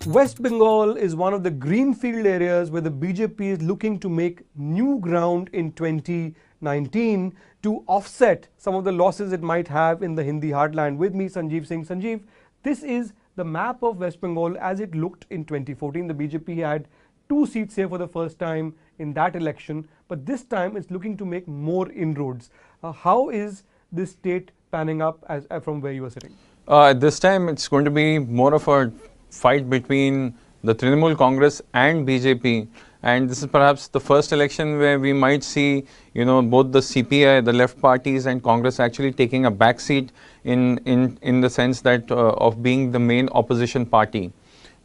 West Bengal is one of the greenfield areas where the BJP is looking to make new ground in 2019 to offset some of the losses it might have in the Hindi heartland. With me, Sanjeev Singh. Sanjeev, this is the map of West Bengal as it looked in 2014. The BJP had 2 seats here for the first time in that election, but this time it's looking to make more inroads. How is this state panning up from where you are sitting? This time it's going to be more of a fight between the Trinamool Congress and BJP, and this is perhaps the first election where we might see, both the CPI, the left parties, and Congress actually taking a backseat in the sense that of being the main opposition party.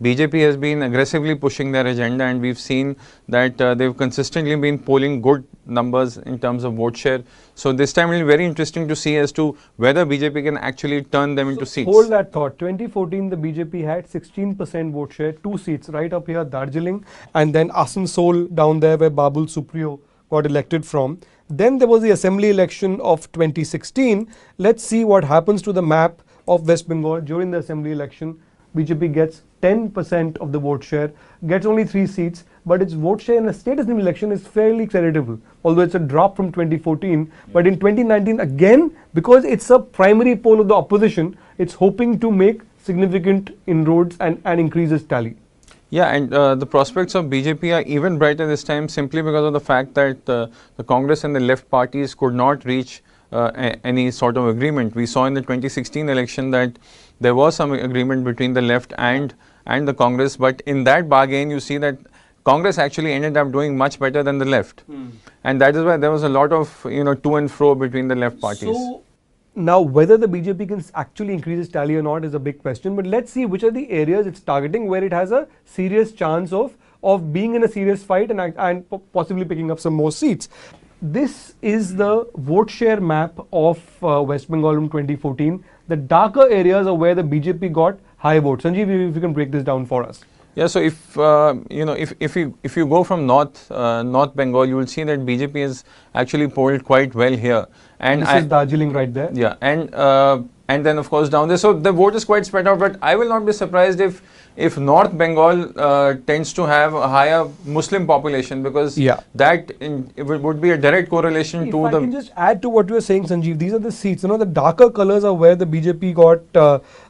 BJP has been aggressively pushing their agenda, and we've seen that they've consistently been polling good numbers in terms of vote share. So this time it will be very interesting to see as to whether BJP can actually turn them into seats. Hold that thought. 2014, the BJP had 16% vote share, 2 seats, right up here, Darjeeling, and then Asansol down there where Babul Supriyo got elected from. Then there was the assembly election of 2016. Let's see what happens to the map of West Bengal during the assembly election. BJP gets 10% of the vote share, gets only 3 seats, but its vote share in a state assembly election is fairly creditable, although it's a drop from 2014. But in 2019, again, because it's a primary poll of the opposition, it's hoping to make significant inroads and increase its tally. Yeah, and the prospects of BJP are even brighter this time simply because of the fact that the Congress and the left parties could not reach any sort of agreement. We saw in the 2016 election that there was some agreement between the left and the Congress, but in that bargain you see that Congress actually ended up doing much better than the left, and that is why there was a lot of to and fro between the left parties. So now whether the BJP can actually increase its tally or not is a big question, but let's see which are the areas it's targeting where it has a serious chance of being in a serious fight and possibly picking up some more seats. This is the vote share map of West Bengal in 2014. The darker areas are where the BJP got high votes. Sanjeev, if you can break this down for us. Yeah, so if if you go from North Bengal, you will see that BJP is actually polled quite well here. And this is Darjeeling right there. Yeah, and then of course down there. So the vote is quite spread out, but I will not be surprised if North Bengal tends to have a higher Muslim population, because that it would be a direct correlation to the. If I can just add to what you were saying, Sanjeev, these are the seats. The darker colors are where the BJP got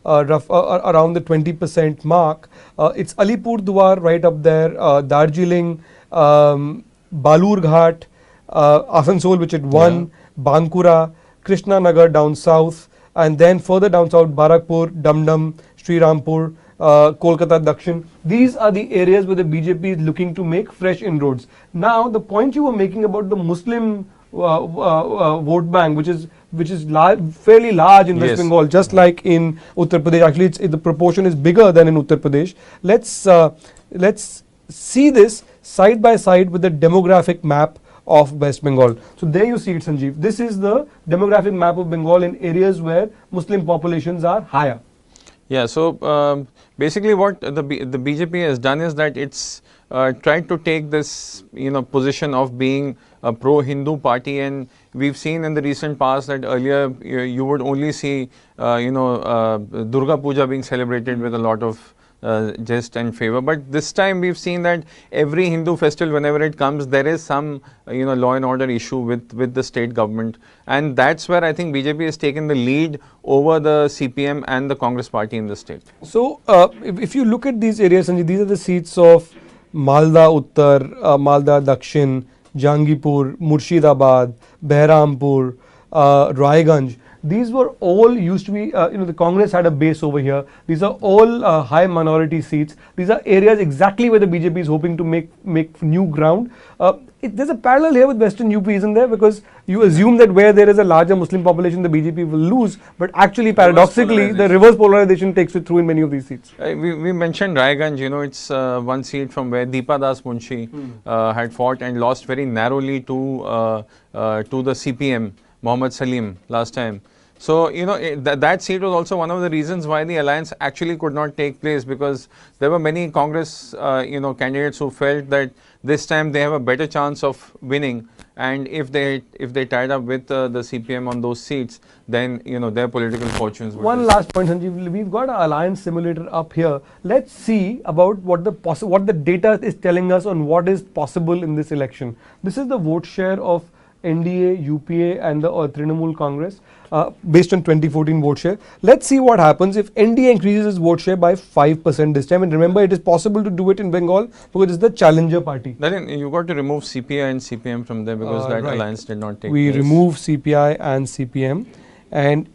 around the 20% mark. It's Alipurduar right up there, Darjeeling, Balurghat, Asansol, which it won, Bankura, Krishna Nagar down south, and then further down south, Barakpur, Dum Dum, Srirampur, Kolkata Dakshin. These are the areas where the BJP is looking to make fresh inroads. Now, the point you were making about the Muslim vote bank, which is fairly large in West Bengal, just like in Uttar Pradesh. Actually, the proportion is bigger than in Uttar Pradesh. Let's see this side by side with the demographic map of West Bengal. So there you see it, Sanjeev. This is the demographic map of Bengal in areas where Muslim populations are higher. Yeah, so basically what the BJP has done is that it's tried to take this position of being a pro-Hindu party, and we've seen in the recent past that earlier you would only see Durga Puja being celebrated with a lot of jest and favor, but this time we've seen that every Hindu festival, whenever it comes, there is some law and order issue with the state government, and that's where I think BJP has taken the lead over the CPM and the Congress party in the state. So if you look at these areas, Sanjeev, these are the seats of Malda Uttar, Malda Dakshin, Jangipur, Murshidabad, Behrampur, Raiganj. These were all used to be, the Congress had a base over here. These are all high minority seats. These are areas exactly where the BJP is hoping to make new ground. There's a parallel here with Western UP, isn't there? Because you assume that where there is a larger Muslim population, the BJP will lose. But actually, paradoxically, the reverse polarization takes it through in many of these seats. We mentioned Raiganj, it's one seat from where Deepa Das Munshi had fought and lost very narrowly to the CPM, Mohammad Salim, last time. So, that seat was also one of the reasons why the alliance actually could not take place, because there were many Congress, candidates who felt that this time they have a better chance of winning, and if they tied up with the CPM on those seats, then their political fortunes would. One last point, Sanjeev. We've got an alliance simulator up here. Let's see about what the data is telling us on what is possible in this election. This is the vote share of NDA, UPA and the Trinamool Congress based on 2014 vote share. Let's see what happens if NDA increases its vote share by 5% this time. And remember, it is possible to do it in Bengal because it's the challenger party. Then you got to remove CPI and CPM from there, because that right. alliance did not take We place. remove CPI and CPM, and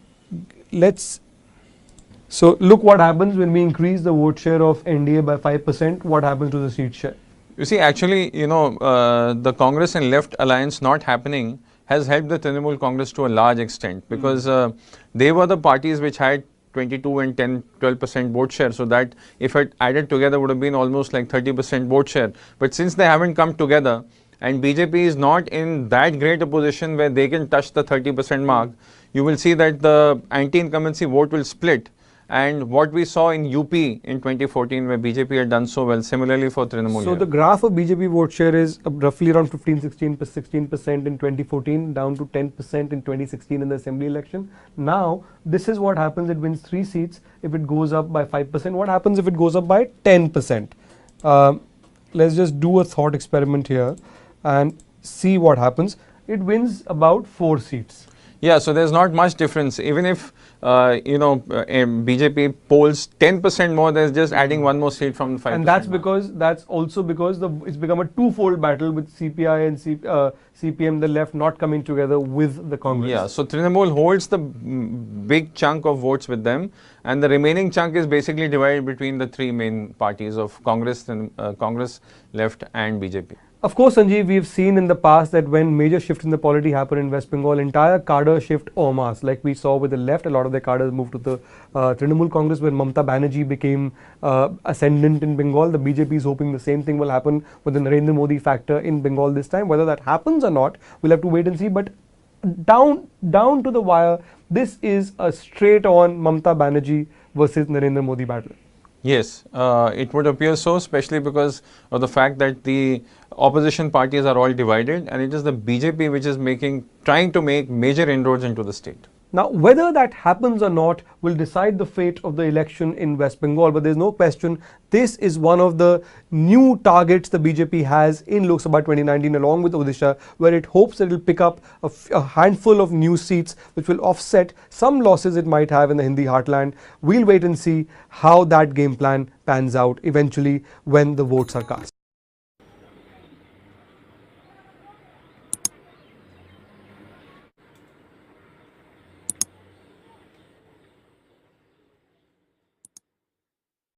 so look what happens when we increase the vote share of NDA by 5%. What happens to the seat share? You see, actually, the Congress and left alliance not happening has helped the Trinamool Congress to a large extent, because they were the parties which had 22 and 12% vote share, so that if it added together would have been almost like 30% vote share. But since they haven't come together, and BJP is not in that great a position where they can touch the 30% mark, you will see that the anti-incumbency vote will split. And what we saw in UP in 2014, where BJP had done so well, similarly for Trinamool. So the graph of BJP vote share is roughly around 16% in 2014, down to 10% in 2016 in the assembly election. Now, this is what happens. It wins 3 seats if it goes up by 5%. What happens if it goes up by 10%? Let's just do a thought experiment here and see what happens. It wins about 4 seats. Yeah, so there's not much difference. Even if BJP polls 10% more, there's just adding one more seat from 5%. And that's also because it's become a twofold battle with CPI and CPM, the left, not coming together with the Congress. Yeah, so Trinamool holds the big chunk of votes with them, and the remaining chunk is basically divided between the 3 main parties of Congress, left and BJP. Of course, Sanjeev, we've seen in the past that when major shifts in the polity happen in West Bengal, entire cadre shift en masse. Like we saw with the left, a lot of the cadres moved to the Trinamool Congress when Mamata Banerjee became ascendant in Bengal. The BJP is hoping the same thing will happen with the Narendra Modi factor in Bengal this time. Whether that happens or not, we'll have to wait and see. But down to the wire, this is a straight-on Mamata Banerjee versus Narendra Modi battle. Yes, it would appear so, especially because of the fact that the opposition parties are all divided, and it is the BJP which is trying to make major inroads into the state. Now, whether that happens or not will decide the fate of the election in West Bengal, but there's no question this is one of the new targets the BJP has in Lok Sabha 2019 along with Odisha, where it hopes that it will pick up a handful of new seats which will offset some losses it might have in the Hindi heartland. We'll wait and see how that game plan pans out eventually when the votes are cast.